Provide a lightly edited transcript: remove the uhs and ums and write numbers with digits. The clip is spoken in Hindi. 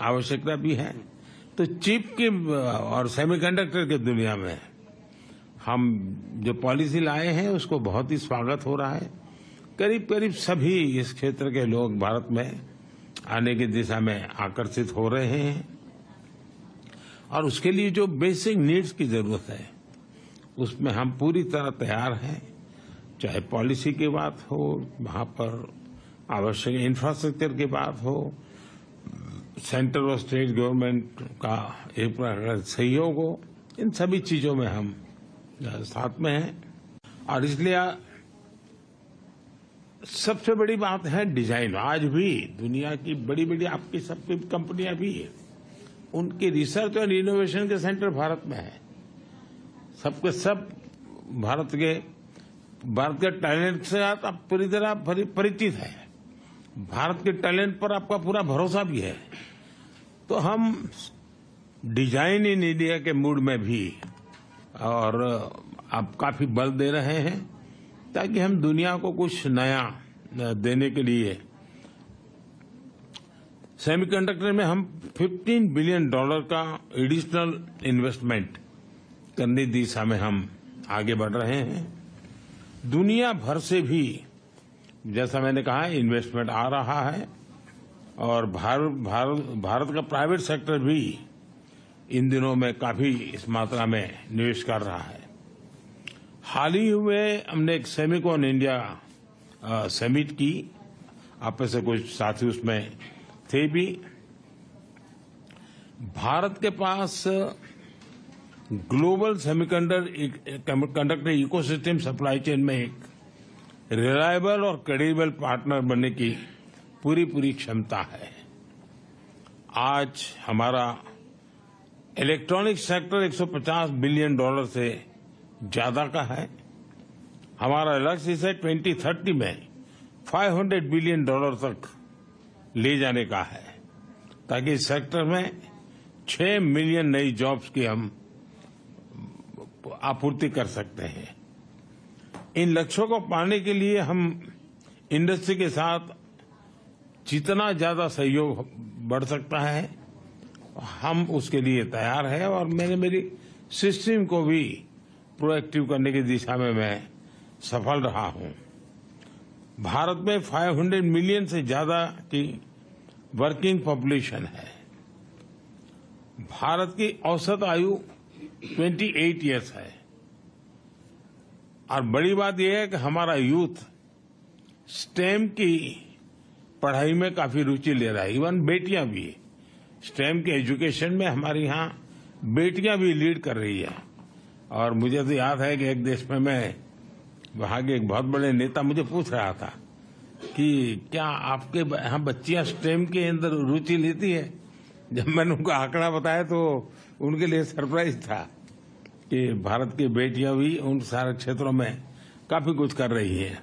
आवश्यकता भी है। तो चिप की और सेमीकंडक्टर की दुनिया में हम जो पॉलिसी लाए हैं उसको बहुत ही स्वागत हो रहा है। करीब करीब सभी इस क्षेत्र के लोग भारत में आने की दिशा में आकर्षित हो रहे हैं और उसके लिए जो बेसिक नीड्स की जरूरत है उसमें हम पूरी तरह तैयार हैं। चाहे पॉलिसी की बात हो, वहां पर आवश्यक इंफ्रास्ट्रक्चर की बात हो, सेंट्रल और स्टेट गवर्नमेंट का एक प्रकार सहयोग हो, इन सभी चीजों में हम साथ में हैं। और इसलिए सबसे बड़ी बात है डिजाइन। आज भी दुनिया की बड़ी बड़ी आपकी सबकी कंपनियां भी है, उनकी रिसर्च और इनोवेशन के सेंटर भारत में है। सबके सब भारत के टैलेंट से आप पूरी तरह परिचित है। भारत के टैलेंट पर आपका पूरा भरोसा भी है। तो हम डिजाइन इन इंडिया के मूड में भी और आप काफी बल दे रहे हैं ताकि हम दुनिया को कुछ नया देने के लिए सेमीकंडक्टर में हम $15 बिलियन का एडिशनल इन्वेस्टमेंट करने की दिशा में हम आगे बढ़ रहे हैं। दुनिया भर से भी जैसा मैंने कहा इन्वेस्टमेंट आ रहा है और भारत का प्राइवेट सेक्टर भी इन दिनों में काफी इस मात्रा में निवेश कर रहा है। हाल ही में हमने एक सेमिकॉन इंडिया समिट की, आप में से कुछ साथी उसमें थे भी। भारत के पास global semiconductor ecosystem supply chain में एक रिलायबल और क्रेडिबल पार्टनर बनने की पूरी क्षमता है। आज हमारा इलेक्ट्रॉनिक सेक्टर $150 बिलियन से ज्यादा का है। हमारा लक्ष्य इसे 2030 में $500 बिलियन तक ले जाने का है ताकि इस सेक्टर में 6 मिलियन नई जॉब्स की हम आपूर्ति कर सकते हैं। इन लक्ष्यों को पाने के लिए हम इंडस्ट्री के साथ जितना ज्यादा सहयोग बढ़ सकता है हम उसके लिए तैयार हैं और मैंने मेरी सिस्टम को भी प्रोएक्टिव करने की दिशा में मैं सफल रहा हूं। भारत में 500 मिलियन से ज्यादा की वर्किंग पॉपुलेशन है। भारत की औसत आयु 28 इयर्स है और बड़ी बात यह है कि हमारा यूथ स्टेम की पढ़ाई में काफी रुचि ले रहा है। इवन बेटियां भी स्टेम के एजुकेशन में हमारे यहाँ बेटियां भी लीड कर रही है। और मुझे तो याद है कि एक देश में मैं वहां के एक बहुत बड़े नेता मुझे पूछ रहा था कि क्या आपके यहाँ बच्चियां स्टेम के अंदर रुचि लेती है। जब मैंने उनको आंकड़ा बताया तो उनके लिए सरप्राइज था कि भारत की बेटियां भी उन सारे क्षेत्रों में काफी कुछ कर रही हैं।